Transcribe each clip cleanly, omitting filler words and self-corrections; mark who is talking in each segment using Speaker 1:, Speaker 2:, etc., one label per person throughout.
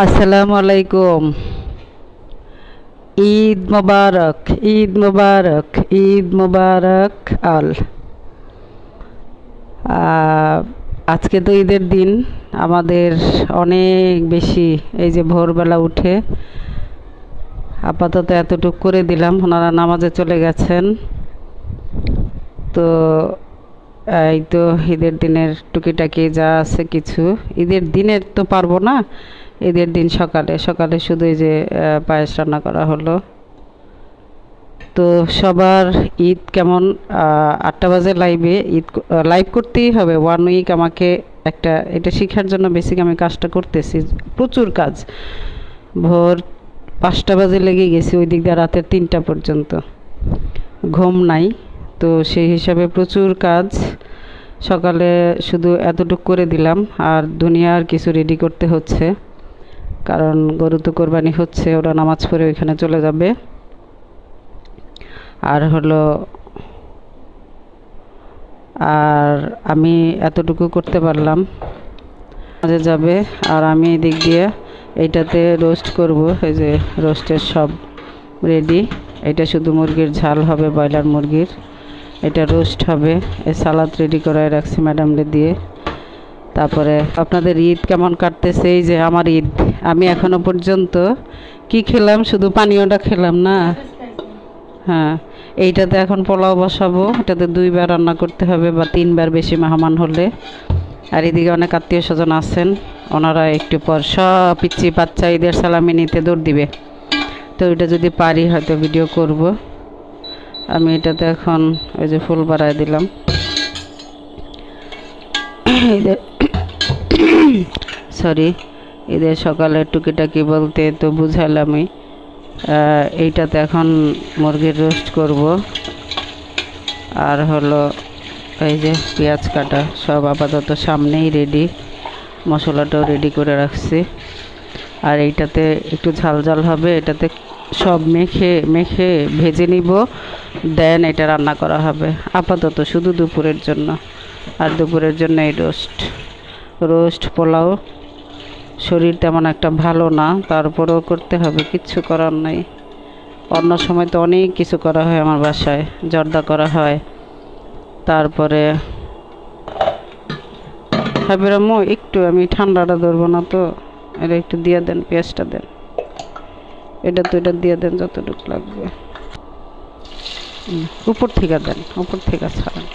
Speaker 1: আসসালামু আলাইকুম। ঈদ মোবারক, ঈদ মোবারক, ঈদ মোবারক আল। আজকে তো ঈদের দিন। আমাদের অনেক বেশি এই যে ভোরবেলা উঠে আপাতত এতটুকু করে দিলাম, ওনারা নামাজে চলে গেছেন। তো এই তো ঈদের দিনের টুকিটাকি যা আছে কিছু, ঈদের দিনের তো পারবো না। ঈদের দিন সকালে সকালে শুধু এই যে পায়েস রান্না করা হলো। তো সবার ঈদ কেমন? 8টা বাজে লাইভ করতেই হবে। 1 উইক আমাকে একটা এটা শেখার জন্য বেসিক আমি কাজটা করতেছি। প্রচুর কাজ, ভোর 5টা বাজে লেগে গেছি, ওই দিক দিয়ে রাতের 3টা পর্যন্ত ঘুম নাই। তো সেই হিসাবে প্রচুর কাজ। সকালে শুধু এতটুকু করে দিলাম, আর দুনিয়ার কিছু রেডি করতে হচ্ছে, কারণ গরু তো কোরবানি হচ্ছে, ওরা নামাজ পড়ে ওইখানে চলে যাবে। আর হলো আর আমি এতটুকু করতে পারলাম, মাঝে যাবে। আর আমি এদিক দিয়ে এইটাতে রোস্ট করব। এই যে রোস্টের সব রেডি। এটা শুধু মুরগির ঝাল হবে, ব্রয়লার মুরগির। এটা রোস্ট হবে। এই সালাদ রেডি করায় রাখছি ম্যাডামরে দিয়ে। তারপরে আপনাদের ঈদ কেমন কাটতেছে? এই যে আমার ঈদ, আমি এখনো পর্যন্ত কি খেলাম? শুধু পানীয়টা খেলাম না। হ্যাঁ, এইটাতে এখন পোলাও বসাবো। এটাতে 2বার রান্না করতে হবে, বা 3বার বেশি মেহমান হলে। আর এদিকে অনেক আত্মীয় স্বজন আছেন, ওনারা একটু পর সব পিচ্ছি বাচ্চা ঈদের সালামি নিতে দৌড় দিবে। তো এটা যদি পারি হয়তো ভিডিও করব। আমি এটাতে এখন ওই যে ফুল বাড়ায় দিলাম। সরি, ঈদের সকালে টুকিটাকি বলতে তো বুঝালামই। এইটাতে এখন মুরগির রোস্ট করব। আর হলো এই যে পেঁয়াজ কাটা সব আপাতত সামনেই রেডি, মশলাটাও রেডি করে রাখছি। আর এইটাতে একটু ঝাল ঝাল হবে, এটাতে সব মেখে মেখে ভেজে নিব, দেন এটা রান্না করা হবে আপাতত শুধু দুপুরের জন্য। আর দুপুরের জন্য এই রোস্ট পোলাও। শরীর তেমন একটা ভালো না, তারপরেও করতে হবে, কিচ্ছু করার নাই। অন্য সময় তো অনেক কিছু করা হয় আমার বাসায়, জর্দা করা হয়। তারপরে হাবিরাম্মু একটু আমি ঠান্ডাটা ধরবো না, তো এটা একটু দিয়ে দেন, পেঁয়াজটা দেন। এটা তো এটা দিয়ে দেন যতটুকু লাগবে। উপর থেকে দেন, উপর থেকে ছাড়েন।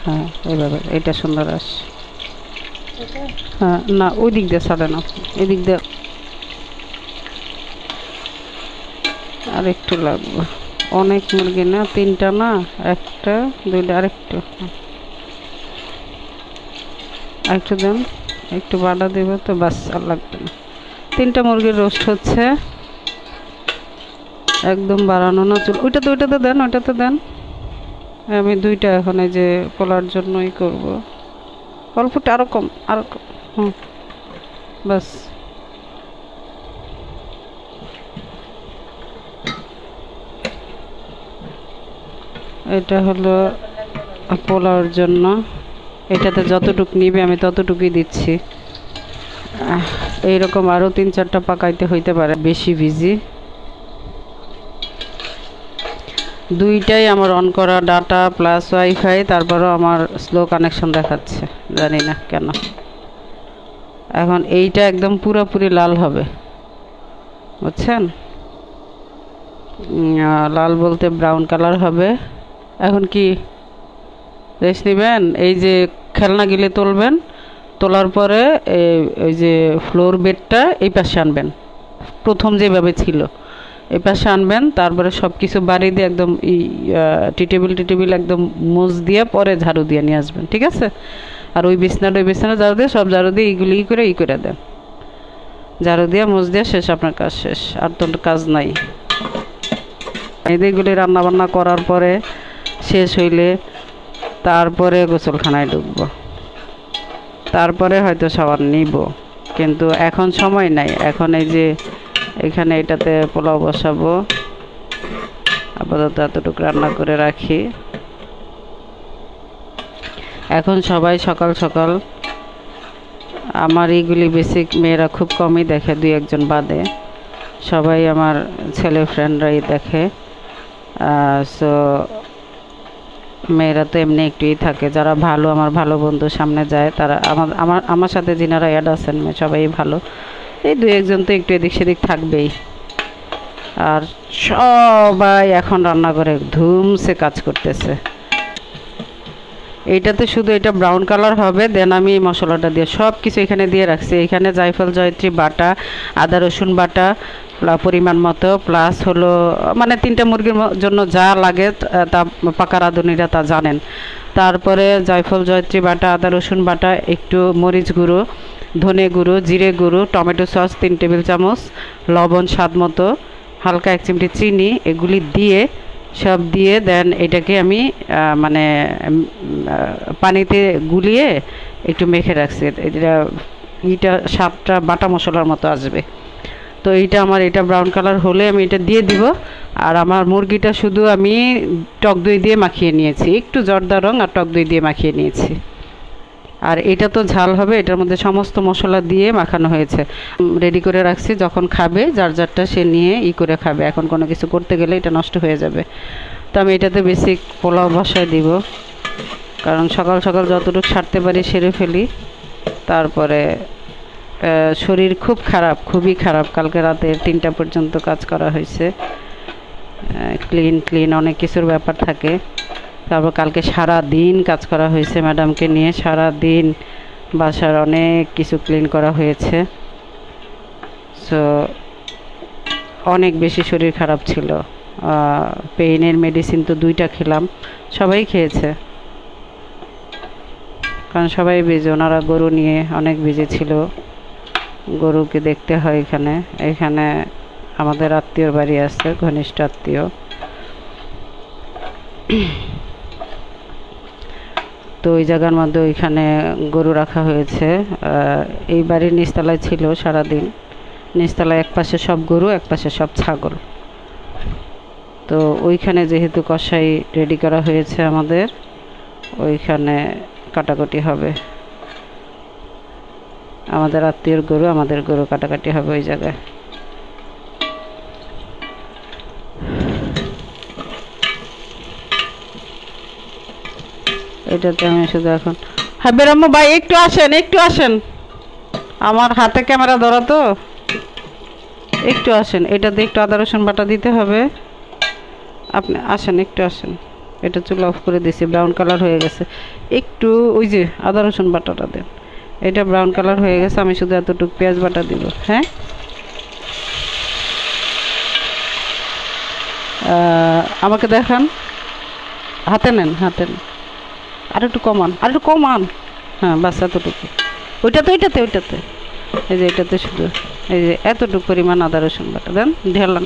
Speaker 1: হ্যাঁ, এইভাবে এটা সুন্দর আসে। হ্যাঁ, না ওই দিক দিয়ে ছাড়েন আপনি, এদিক দিয়ে আর একটু লাগবে। অনেক মুরগি না, 3টা না, 1টা 2টা, আরেকটু আরেকটু দেন, একটু বাড়া দেবে তো বাস, আর লাগবে না। 3টা মুরগির রোস্ট হচ্ছে, একদম বাড়ানো না চুল। ওইটাতে দেন, ওইটাতে দেন। আমি 2টা এখন এই যে পোলার জন্যই করব। অল্পটা আরও কম, আরও কম। বাস। এটা হলো পোলাওর জন্য। এটাতে যতটুকু নিবে আমি ততটুকুই দিচ্ছি। এইরকম আরও 3-4টা পাকাইতে হইতে পারে, বেশি ভিজি। 2টাই আমার অন করা, ডাটা প্লাস ওয়াইফাই, তারপরও আমার স্লো কানেকশন দেখাচ্ছে, জানি না কেন। এখন এইটা একদম পুরোপুরি লাল হবে, বুঝছেন? লাল বলতে ব্রাউন কালার হবে। এখন কি রেস্ট নেবেন? এই যে খেলনা গিলে তুলবেন, তোলার পরে ওই যে ফ্লোর বেডটা এই পাশে আনবেন, প্রথম যেভাবে ছিল এই পাশে আনবেন। তারপরে সব কিছু বাড়ি দিয়ে একদম টি টেবিল একদম মুছ দিয়ে পরে ঝাড়ু দিয়ে নিয়ে আসবেন, ঠিক আছে? আর ওই বিছানা ঝাড়ু দিয়ে, সব ঝাড়ু দিয়ে এইগুলি করে দেন। ঝাড়ু দিয়ে মুছ দিয়ে শেষ, আপনার কাজ শেষ, আর তো কাজ নাই। এইগুলি রান্নাবান্না করার পরে শেষ হইলে তারপরে গোসলখানায় ঢুকবো, তারপরে হয়তো শাওয়ার নিব, কিন্তু এখন সময় নাই। এখন এই যে এখানে এটাতে পোলাও বসাবো, আপাতত এতটুকু রান্না করে রাখি। এখন সবাই সকাল সকাল আমার এইগুলি বেসিক মেয়েরা খুব কমই দেখে, দুই একজন বাদে, সবাই আমার ছেলে ফ্রেন্ডরাই দেখে। সো মেয়েরা তো এমনি একটুই থাকে, যারা ভালো আমার ভালো বন্ধু সামনে যায় তারা আমার সাথে যিনারা অ্যাড আছেন সবাই ভালো, এই দুই একজন তো একটু এদিক সেদিক থাকবেই। আর সবাই এখন রান্না করে ধুমসে কাজ করতেছে। এইটাতে শুধু এটা ব্রাউন কালার হবে, দেন আমি মশলাটা দিয়ে সব কিছু এখানে দিয়ে রাখছি। এখানে জায়ফল জয়ত্রী বাটা, আদা রসুন বাটা পরিমাণ মতো, প্লাস হলো মানে 3টা মুরগির জন্য যা লাগে তা পাকা রাঁধুনিরা তা জানেন। তারপরে জায়ফল জয়ত্রী বাটা, আদা রসুন বাটা, একটু মরিচ গুঁড়ো, ধনে গুঁড়ো, জিরে গুঁড়ো, টমেটো সস 3 টেবিল চামচ, লবণ স্বাদ মতো, হালকা 1 চিমটি চিনি, এগুলি দিয়ে সব দিয়ে দেন এটাকে আমি মানে পানিতে গুলিয়ে একটু মেখে রাখছি। এটা 7টা বাটা মশলার মতো আসবে। তো এইটা আমার এটা ব্রাউন কালার হলে আমি এটা দিয়ে দিব। আর আমার মুরগিটা শুধু আমি টক দই দিয়ে মাখিয়ে নিয়েছি, একটু জর্দা রং আর টক দই দিয়ে মাখিয়ে নিয়েছি। আর এটা তো ঝাল হবে, এটার মধ্যে সমস্ত মশলা দিয়ে মাখানো হয়েছে, রেডি করে রাখছি। যখন খাবে যার যারটা সে নিয়ে করে খাবে, এখন কোনো কিছু করতে গেলে এটা নষ্ট হয়ে যাবে। তো আমি এটাতে বেসিক পোলাও বসায় দিব, কারণ সকাল সকাল যতটুকু সারতে পারি সেরে ফেলি। তারপরে শরীর খুব খারাপ, খুবই খারাপ, কালকে রাতে 3টা পর্যন্ত কাজ করা হয়েছে, ক্লিন অনেক কিছুর ব্যাপার থাকে। তারপর কালকে সারা দিন কাজ করা হয়েছে ম্যাডামকে নিয়ে, সারা দিন বাসার অনেক কিছু ক্লিন করা হয়েছে। সো অনেক বেশি শরীর খারাপ ছিল। পেইনের মেডিসিন তো 2টা খেলাম, সবাই খেয়েছে, কারণ সবাই বিজি, ওনারা গরু নিয়ে অনেক বিজি ছিল, গরুকে দেখতে হয়। এখানে আমাদের আত্মীয়র বাড়ি আছে, ঘনিষ্ঠ আত্মীয়। তো ওই জায়গার মধ্যে ওইখানে গরু রাখা হয়েছে। এই বাড়ির নিচতলায় ছিল সারাদিন, নিচতলায় এক পাশে সব গরু, এক পাশে সব ছাগল। তো ওইখানে যেহেতু কষাই রেডি করা হয়েছে আমাদের, ওইখানে কাটাকুটি হবে। আমাদের আত্মীয়র গরু, আমাদের গরু কাটাকাটি হবে ওই জায়গায়। এটাতে আমি শুধু এখন হ্যাঁ বেরাম্মু ভাই একটু আসেন, আমার হাতে ক্যামেরা ধরা তো, একটু আসেন। এটাতে একটু আদা রসুন বাটা দিতে হবে, আপনি আসেন, একটু আসেন। এটা চুলা অফ করে দিয়েছি, ব্রাউন কালার হয়ে গেছে। একটু ওই যে আদা রসুন বাটাটা দেন, এটা ব্রাউন কালার হয়ে গেছে। আমি শুধু এতটুকু পেঁয়াজ বাটা দিব। হ্যাঁ, আমাকে দেখান, হাতে নেন। আর একটু কমান। হ্যাঁ বাস এতটুকু। ওইটাতে এই যে এটাতে শুধু এই যে এতটুকু পরিমাণ আদা রসুন বাটা দেন, ঢেলান।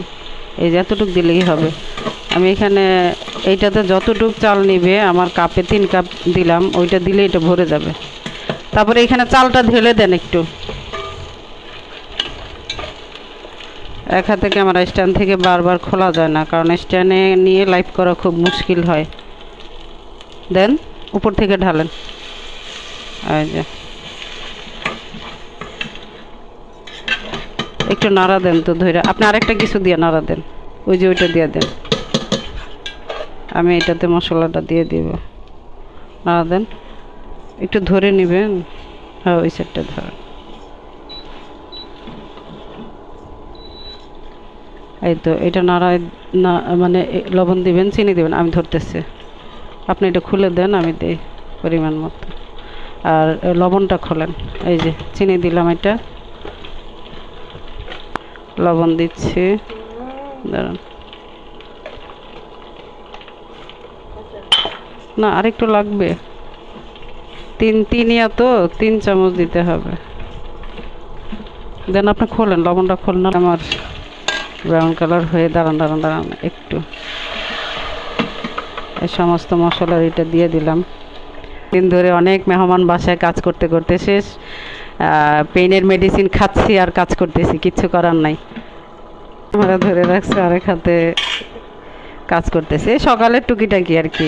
Speaker 1: এই যে এতটুকু দিলেই হবে। আমি এখানে এইটাতে যতটুক চাল নিবে, আমার কাপে 3 কাপ দিলাম, ওইটা দিলে এটা ভরে যাবে। তারপরে এখানে চালটা ঢেলে দেন একটু। এক হাতে ক্যামেরা স্ট্যান্ড থেকে বারবার খোলা যায় না, কারণ স্ট্যান্ডে নিয়ে লাইভ করা খুব মুশকিল হয়। দেন উপর থেকে ঢালেন। এই যে একটু নাড়া দেন তো ধরে, আপনি আরেকটা কিছু দিয়ে নাড়া দেন, ওই যে ওইটা দিয়ে দেন। আমি এটাতে মশলাটা দিয়ে দিব, নাড়া দেন, একটু ধরে নেবেন। হ্যাঁ ওই সাইডটা ধরেন। এই তো এটা নাড়ায় না, মানে লবণ দিবেন, চিনি দিবেন, আমি ধরতেছি। আপনি এটা খুলে দেন, আমি দিই পরিমাণ মতো। আর লবণটা খোলেন। এই যে চিনি দিলাম, এটা লবণ দিচ্ছি, দাঁড়ান। না আরেকটু লাগবে, 3 চামচ দিতে হবে। দেন আপনি খোলেন, লবণটা খোলেন। আমার ব্রাউন কালার হয়ে দাঁড়ান একটু। এই সমস্ত মশলার এটা দিয়ে দিলাম। দিন ধরে অনেক মেহমান বাসায় কাজ করতে করতে শেষ, পেইনের মেডিসিন খাচ্ছি আর কাজ করতেছি, কিচ্ছু করার নাই। আমরা ধরে রাখছি, আরেক হাতে কাজ করতেছি। সকালের টুকিটাকি আর কি,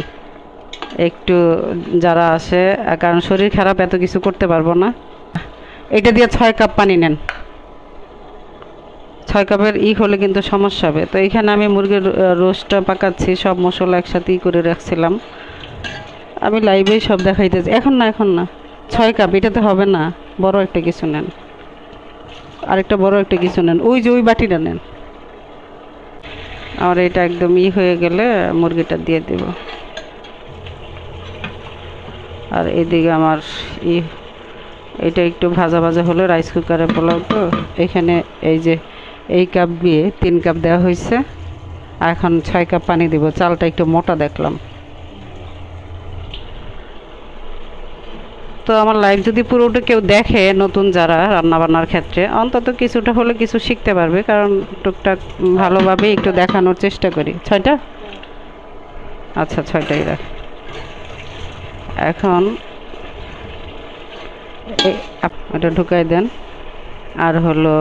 Speaker 1: একটু যারা আসে, কারণ শরীর খারাপ, এত কিছু করতে পারবো না। এটা দিয়ে 6 কাপ পানি নেন। 6 কাপের হলে কিন্তু সমস্যা হবে। তো এখানে আমি মুরগির রোস্টটা পাকাচ্ছি, সব মশলা একসাথেই করে রাখছিলাম। আমি লাইভেই সব দেখাইতেছি। এখন না 6 কাপ এটাতে হবে না, বড় একটা কিছু নেন, আরেকটা বড় একটা কিছু নেন, ওই যে ওই বাটিটা নেন। আর এটা একদম হয়ে গেলে মুরগিটা দিয়ে দেব। আর এদিকে আমার এটা একটু ভাজা ভাজা হলে, রাইস কুকারে পোলাও তো, এখানে এই যে এই কাপ দিয়ে 3 কাপ দেওয়া হয়েছে। এখন 6 কাপ পানি দিব। চালটা একটু মোটা দেখলাম। তো আমার লাইভ যদি পুরোটা কেউ দেখে, নতুন যারা রান্নাবান্নার ক্ষেত্রে, অন্তত কিছুটা হলে কিছু শিখতে পারবে, কারণ টুকটাক ভালোভাবে একটু দেখানোর চেষ্টা করি। 6টা, আচ্ছা 6টাই রাখ। এখন এটা ঢুকাই দেন। আর হলো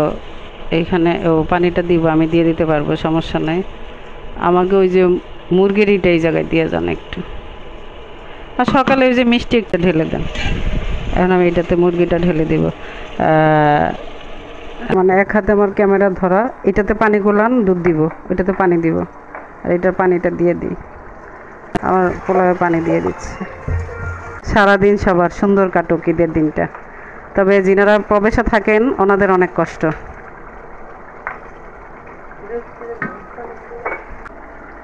Speaker 1: এইখানে পানিটা দিব, আমি দিয়ে দিতে পারবো, সমস্যা নাই। আমাকে ওই যে মুরগির এই জায়গায় দিয়ে যান একটু। আর সকালে ওই যে মিষ্টি একটা ঢেলে দেন। এখন আমি এটাতে মুরগিটা ঢেলে দেব। মানে এক হাতে আমার ক্যামেরা ধরা, এটাতে পানি গোলান, দুধ দিব, ওইটাতে পানি দিব, আর এটার পানিটা দিয়ে দিই। আমার পোলাওয়ে পানি দিয়ে দিচ্ছে। সারাদিন সবার সুন্দর কাটুক ঈদের দিনটা। তবে যিনারা প্রবেশে থাকেন ওনাদের অনেক কষ্ট।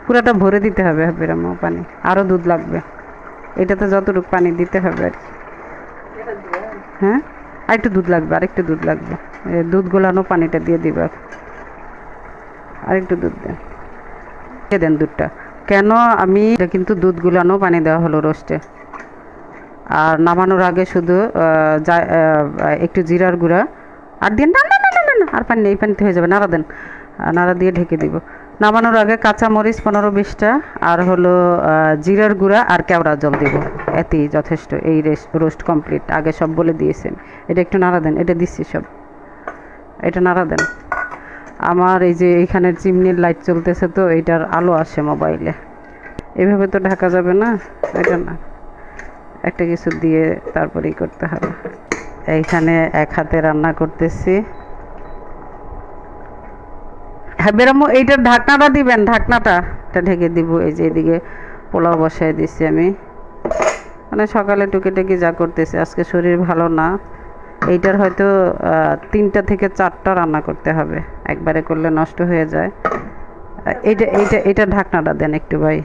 Speaker 1: পুরাটা ভরে দিতে হবে হাবিরাম্মা পানি, আরও দুধ লাগবে। এটাতে যতটুকু পানি দিতে হবে আর কি। হ্যাঁ, আরেকটু দুধ লাগবে, আরেকটু দুধ লাগবে। দুধ গোলানো পানিটা দিয়ে দিবে। আরেকটু দুধ দেন, দিয়ে দেন দুধটা। কেন আমি এটা কিন্তু দুধ গুলানো পানি দেওয়া হলো রোস্টে। আর নামানোর আগে শুধু একটু জিরার গুঁড়া আর দিন। না না না না না, আর পানি নেই, এই পানিতে হয়ে যাবে। নাড়া দেন, নাড়া দিয়ে ঢেকে দিব। নামানোর আগে কাঁচামরিচ 15-20টা, আর হলো জিরার গুঁড়া আর কেওড়া জল দিব। এতেই যথেষ্ট। এই রোস্ট কমপ্লিট। আগে সব বলে দিয়েছেন। এটা একটু নাড়া দেন, এটা দিচ্ছি সব, এটা নাড়া দেন। আমার এই যে এইখানের চিমনির লাইট চলতেছে, তো এইটার আলো আসে মোবাইলে, এভাবে তো ঢাকা যাবে না। এটা না, একটা কিছু দিয়ে তারপরেই করতে হবে। এইখানে এক হাতে রান্না করতেছি। হ্যাঁ বেরামো, এইটার ঢাকনাটা দিবেন, ঢাকনাটা এটা ঢেকে দিব। এই যে এদিকে পোলাও বসাই দিচ্ছি আমি। মানে সকালে টুকিটাকি যা করতেছি, আজকে শরীর ভালো না। এইটার হয়তো 3টা থেকে 4টা রান্না করতে হবে, একবারে করলে নষ্ট হয়ে যায়। এইটা ঢাকনাটা দেন একটু ভাই।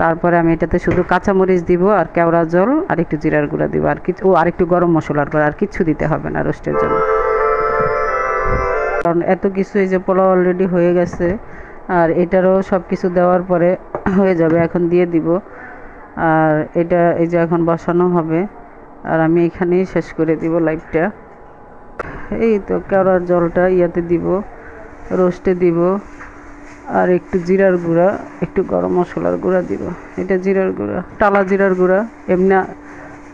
Speaker 1: তারপরে আমি এটাতে শুধু কাঁচামরিচ দিব, আর কেওড়া জল, আর একটু জিরার গুঁড়া দিব, আর কিছু, আর একটু গরম মশলার গুঁড়া, আর কিচ্ছু দিতে হবে না রোস্টের জন্য। কারণ এত কিছু, এই যে পোলাও অলরেডি হয়ে গেছে, আর এটারও সব কিছু দেওয়ার পরে হয়ে যাবে। এখন দিয়ে দিব। আর এটা এই যে এখন বসানো হবে। আর আমি এখানেই শেষ করে দিব লাইভটা। এই তো কেওড়ার জলটা ইয়াতে দিব, রোস্টে দিব, আর একটু জিরার গুঁড়া, একটু গরম মশলার গুঁড়া দিব। এটা জিরার গুঁড়া, টালা জিরার গুঁড়া, এমনি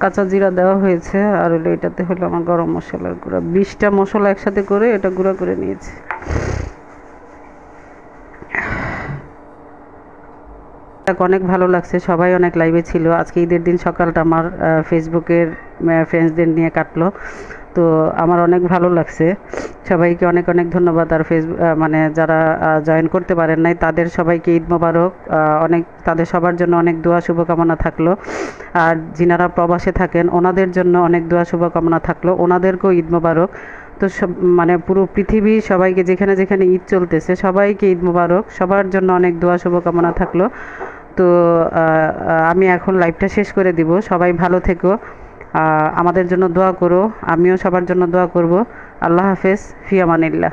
Speaker 1: কাঁচা জিরা দেওয়া হয়েছে। আর হলো এটাতে হলো আমার গরম মশলার গুঁড়া। 20টা মশলা একসাথে করে এটা গুঁড়া করে নিয়েছি। অনেক ভালো লাগছে, সবাই অনেক লাইভে ছিল। আজকে ঈদের দিন সকালটা আমার ফেসবুকের ফ্রেন্ডসদের নিয়ে কাটলো। তো আমার অনেক ভালো লাগছে। সবাইকে অনেক অনেক ধন্যবাদ। আর মানে যারা জয়েন করতে পারেন নাই, তাদের সবাইকে ঈদ মোবারক। অনেক, তাদের সবার জন্য অনেক দোয়া শুভকামনা থাকলো। আর যিনারা প্রবাসে থাকেন ওনাদের জন্য অনেক দোয়া শুভকামনা থাকলো, ওনাদেরকেও ঈদ মোবারক। তো সব মানে পুরো পৃথিবী সবাইকে, যেখানে যেখানে ঈদ চলতেছে সবাইকে ঈদ মোবারক, সবার জন্য অনেক দোয়া শুভকামনা থাকলো। তো আমি এখন লাইভটা শেষ করে দিব। সবাই ভালো থেকো, আমাদের জন্য দোয়া করো, আমিও সবার জন্য দোয়া করব। আল্লাহ হাফেজ, ফি আমানিল্লাহ।